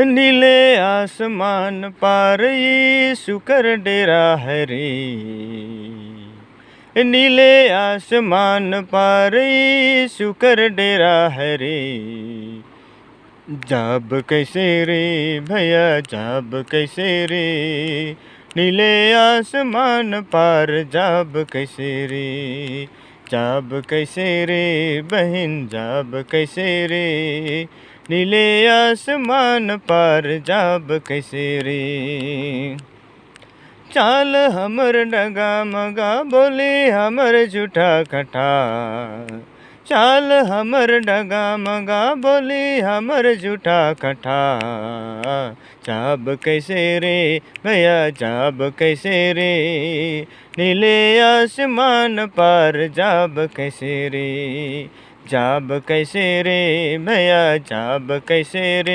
नीले आसमान पार यीशु कर डेरा है रे। नीले आसमान पार यीशु कर डेरा है रे। जाब कैसे रे भैया जाब कैसे रे। नीले आसमान पार जाब कैसे रे। जाब कैसे रे बहन जाब कैसे रे। नीले आसमान पार जाब कैसे रे। चाल हमर डगा मगा बोले हमर झूठा खटा। चाल हमर डगा मगा बोले हमर झूठा खटा। जाब कैसे रे भैया जाब कैसे रे। नीले आसमान पार जाब कैसे रे। जाब कैसे रे भैया जाब कैसे रे।